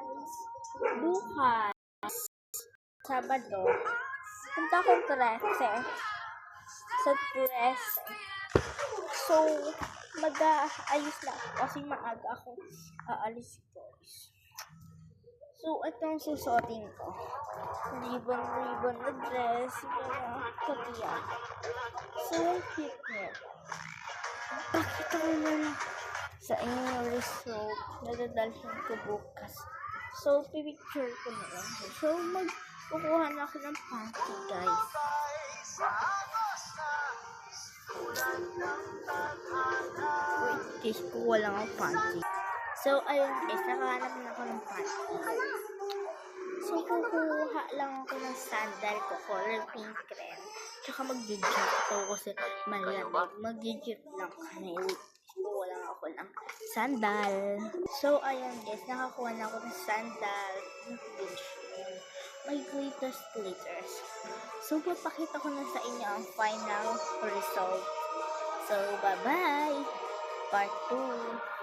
guys! Bukas, Sabado, punta akong 13. Sa 13. So, mag-aayos lang ako kasi maaga ako aalis guys. So, ito ang susuotin ko. Ribbon na dress, katiya. So, cute niya. Pakita ko na lang sa inyong result na dadalhin ko bukas. So, pipicture ko na lang. So, magkukuha na ako ng panty, guys. Wait, guys, kukuha lang ako panty. So, ayun guys, nakahanap na ako ng panty. So, kukuha lang ako ng sandal ko, color pink rin. Tsaka mag-jump to kasi malamig. Mag-jump lang kami. Kukuha lang ako ng sandal. So, ayun guys, nakakuha na ako ng sandal. May glitters. So, papakita ko na sa inyo ang final result. So, bye-bye! Part 2.